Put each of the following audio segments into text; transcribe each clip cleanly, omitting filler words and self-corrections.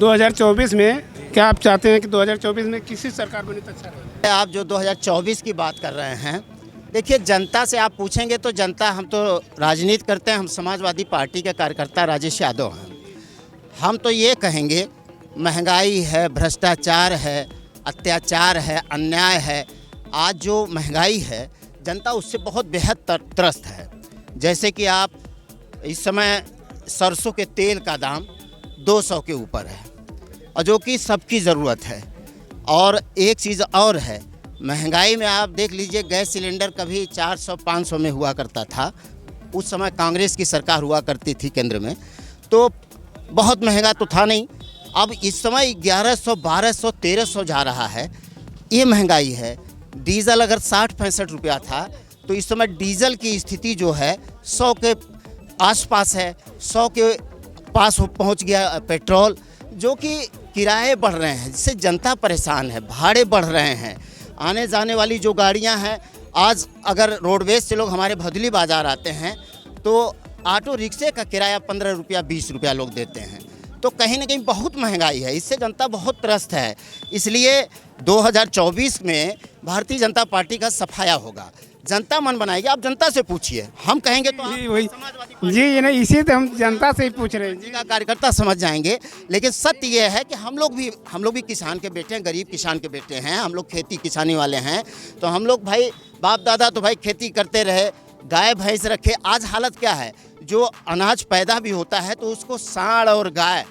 2024 में क्या आप चाहते हैं कि 2024 में किसी सरकार बनी तो अच्छा रहेगा? आप जो 2024 की बात कर रहे हैं, देखिए जनता से आप पूछेंगे तो जनता, हम तो राजनीति करते हैं, हम समाजवादी पार्टी के कार्यकर्ता राजेश यादव हैं। हम तो ये कहेंगे, महंगाई है, भ्रष्टाचार है, अत्याचार है, अन्याय है। आज जो महंगाई है, जनता उससे बहुत बेहद त्रस्त है। जैसे कि आप इस समय सरसों के तेल का दाम 200 के ऊपर है, और जो कि सबकी ज़रूरत है। और एक चीज़ और है, महंगाई में आप देख लीजिए, गैस सिलेंडर कभी 400-500 में हुआ करता था। उस समय कांग्रेस की सरकार हुआ करती थी केंद्र में, तो बहुत महंगा तो था नहीं। अब इस समय 1100, 1200, 1300 जा रहा है, ये महंगाई है। डीजल अगर 60-65 रुपया था, तो इस समय डीजल की स्थिति जो है 100 के आसपास है, 100 के पास पहुंच गया पेट्रोल। जो कि किराए बढ़ रहे हैं, जिससे जनता परेशान है, भाड़े बढ़ रहे हैं। आने जाने वाली जो गाड़ियां हैं, आज अगर रोडवेज से लोग हमारे भदली बाज़ार आते हैं तो ऑटो रिक्शे का किराया 15 रुपया 20 रुपया लोग देते हैं। तो कहीं ना कहीं बहुत महंगाई है, इससे जनता बहुत त्रस्त है। इसलिए 2024 में भारतीय जनता पार्टी का सफाया होगा, जनता मन बनाएगी। आप जनता से पूछिए, हम कहेंगे तो जी वही जी, ये नहीं, इसी तो हम जनता से ही पूछ रहे हैं जी का कार्यकर्ता समझ जाएंगे। लेकिन सत्य ये है कि हम लोग भी किसान के बेटे हैं, गरीब किसान के बेटे हैं। हम लोग खेती किसानी वाले हैं, तो हम लोग भाई बाप दादा तो भाई खेती करते रहे, गाय भैंस रखे। आज हालत क्या है, जो अनाज पैदा भी होता है तो उसको सांड और गाय,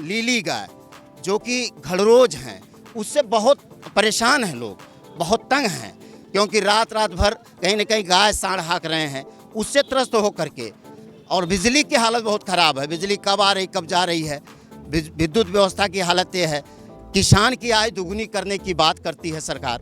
लीली गाय जो कि घड़रोज हैं, उससे बहुत परेशान हैं लोग, बहुत तंग हैं। क्योंकि रात भर कहीं न कहीं गाय सांड हाँक रहे हैं, उससे त्रस्त होकर के। और बिजली की हालत बहुत ख़राब है, बिजली कब आ रही कब जा रही है। विद्युत व्यवस्था की हालत ये है। किसान की आय दुगनी करने की बात करती है सरकार,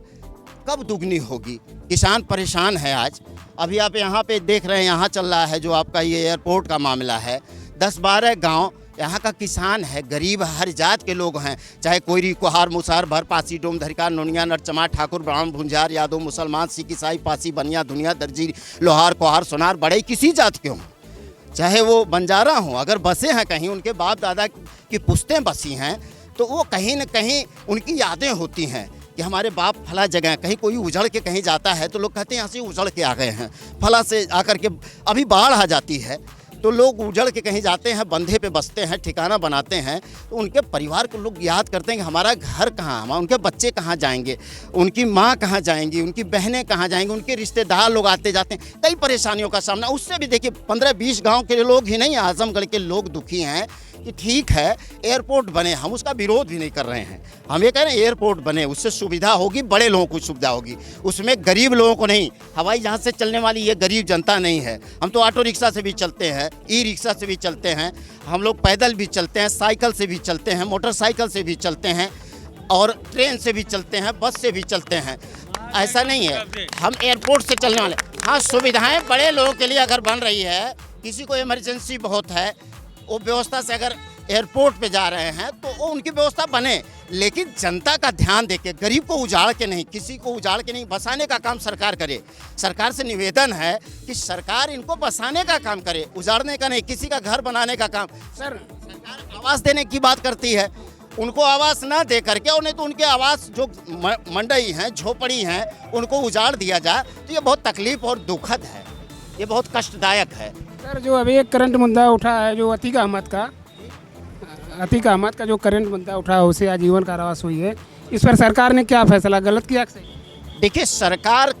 कब दुगनी होगी? किसान परेशान है आज। अभी आप यहाँ पे देख रहे हैं, यहाँ चल रहा है जो आपका ये एयरपोर्ट का मामला है। 10-12 गाँव यहाँ का किसान है, गरीब हर जात के लोग हैं, चाहे कोयरी, कुहार, मुसार, भर, पासी, डोम, धरिका, नोनिया, नरचमा, ठाकुर, ब्राह्मण, भुंजार, यादव, मुसलमान, सिख, ईसाई, पासी, बनिया, दुनिया, दर्जी, लोहार, कुहार, सोनार, बड़े किसी जात के हों, चाहे वो बंजारा हों, अगर बसे हैं कहीं, उनके बाप दादा की पुश्तें बसी हैं, तो वो कहीं न कहीं उनकी यादें होती हैं कि हमारे बाप फला जगह। कहीं कोई उजड़ के कहीं जाता है तो लोग कहते हैं यहाँ से उजड़ के आ गए हैं, फला से आकर के। अभी बाढ़ आ जाती है तो लोग उजड़ के कहीं जाते हैं, बंधे पे बसते हैं, ठिकाना बनाते हैं, तो उनके परिवार को लोग याद करते हैं कि हमारा घर कहाँ, उनके बच्चे कहाँ जाएंगे, उनकी माँ कहाँ जाएंगी, उनकी बहनें कहाँ जाएंगी, उनके रिश्तेदार लोग आते जाते हैं। कई परेशानियों का सामना। उससे भी देखिए 15-20 गाँव के लोग ही नहीं, आजमगढ़ के लोग दुखी हैं कि ठीक है एयरपोर्ट बने, हम उसका विरोध भी नहीं कर रहे हैं। हम ये कह रहे हैं एयरपोर्ट बने, उससे सुविधा होगी, बड़े लोगों को सुविधा होगी, उसमें गरीब लोगों को नहीं। हवाई जहाज़ से चलने वाली ये गरीब जनता नहीं है। हम तो ऑटो रिक्शा से भी चलते हैं, ई रिक्शा से भी चलते हैं, हम लोग पैदल भी चलते हैं, साइकिल से भी चलते हैं, मोटरसाइकिल से भी चलते हैं, और ट्रेन से भी चलते हैं, बस से भी चलते हैं। ऐसा नहीं है हम एयरपोर्ट से चलने वाले। हाँ, सुविधाएँ बड़े लोगों के लिए अगर बन रही है, किसी को इमरजेंसी बहुत है, वो व्यवस्था से अगर एयरपोर्ट पे जा रहे हैं तो वो उनकी व्यवस्था बने। लेकिन जनता का ध्यान देके, गरीब को उजाड़ के नहीं, किसी को उजाड़ के नहीं, बसाने का काम सरकार करे। सरकार से निवेदन है कि सरकार इनको बसाने का काम करे, उजाड़ने का नहीं, किसी का घर बनाने का काम। सरकार आवास देने की बात करती है, उनको आवास ना दे करके, और नहीं तो उनके आवास जो मंडई हैं, झोपड़ी हैं, उनको उजाड़ दिया जाए, तो ये बहुत तकलीफ और दुखद है, ये बहुत कष्टदायक है। सर, जो अभी एक करंट मुद्दा उठा है, जो अतीक अहमद का जो करंट मुद्दा उठा है, उसे आजीवन कारावास हुई है, इस पर सरकार ने क्या फैसला, गलत किया? देखिए, सरकार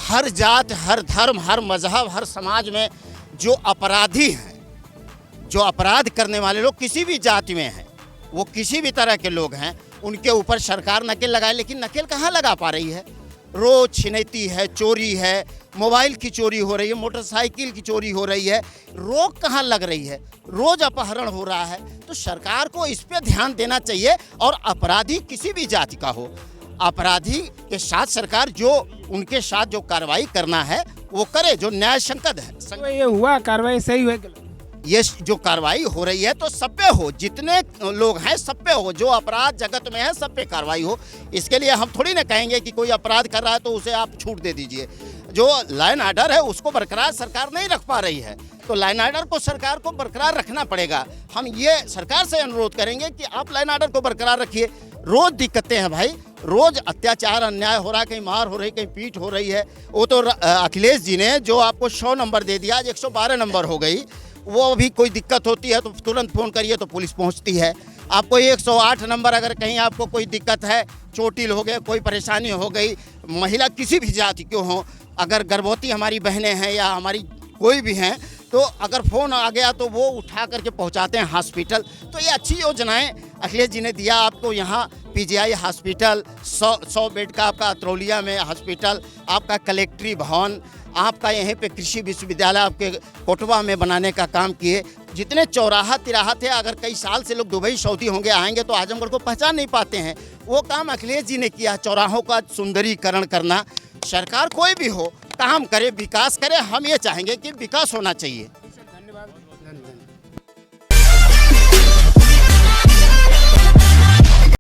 हर जात, हर धर्म, हर मजहब, हर समाज में जो अपराधी हैं, जो अपराध करने वाले लोग किसी भी जाति में हैं, वो किसी भी तरह के लोग हैं, उनके ऊपर सरकार नकेल लगाए। लेकिन नकेल कहाँ लगा पा रही है? रोज छिनैती है, चोरी है, मोबाइल की चोरी हो रही है, मोटरसाइकिल की चोरी हो रही है, रोक कहाँ लग रही है? रोज अपहरण हो रहा है। तो सरकार को इस पे ध्यान देना चाहिए, और अपराधी किसी भी जाति का हो, अपराधी के साथ सरकार जो उनके साथ जो कार्रवाई करना है वो करे, जो न्याय संगत है। तो ये हुआ कार्रवाई सही हुई? ये जो कार्रवाई हो रही है तो सब पे हो, जितने लोग हैं सब पे हो, जो अपराध जगत में है सब पे कार्रवाई हो। इसके लिए हम थोड़ी ना कहेंगे कि कोई अपराध कर रहा है तो उसे आप छूट दे दीजिए। जो लाइन आर्डर है उसको बरकरार सरकार नहीं रख पा रही है, तो लाइन आर्डर को सरकार को बरकरार रखना पड़ेगा। हम ये सरकार से अनुरोध करेंगे कि आप लाइन आर्डर को बरकरार रखिए। रोज़ दिक्कतें हैं भाई, रोज़ अत्याचार अन्याय हो रहा है, कहीं मार हो रही, कहीं पीट हो रही है। वो तो अखिलेश जी ने जो आपको 100 नंबर दे दिया, आज 112 नंबर हो गई। वो भी कोई दिक्कत होती है तो तुरंत फ़ोन करिए तो पुलिस पहुंचती है। आपको 108 नंबर, अगर कहीं आपको कोई दिक्कत है, चोटिल हो गए, कोई परेशानी हो गई, महिला किसी भी जाति क्यों हो, अगर गर्भवती हमारी बहनें हैं या हमारी कोई भी हैं, तो अगर फ़ोन आ गया तो वो उठा करके पहुंचाते हैं हॉस्पिटल। तो ये अच्छी योजनाएं अखिलेश जी ने दिया आपको। यहाँ पीजीआई हॉस्पिटल, 100 बेड का आपका अतरौलिया में हॉस्पिटल, आपका कलेक्ट्री भवन, आपका यहीं पे कृषि विश्वविद्यालय आपके कोटवा में बनाने का काम किए। जितने चौराहा तिराहा थे, अगर कई साल से लोग दुबई सऊदी होंगे आएंगे तो आजमगढ़ को पहचान नहीं पाते हैं, वो काम अखिलेश जी ने किया। चौराहों का सुंदरीकरण करना। सरकार कोई भी हो काम करे, विकास करे, हम ये चाहेंगे कि विकास होना चाहिए।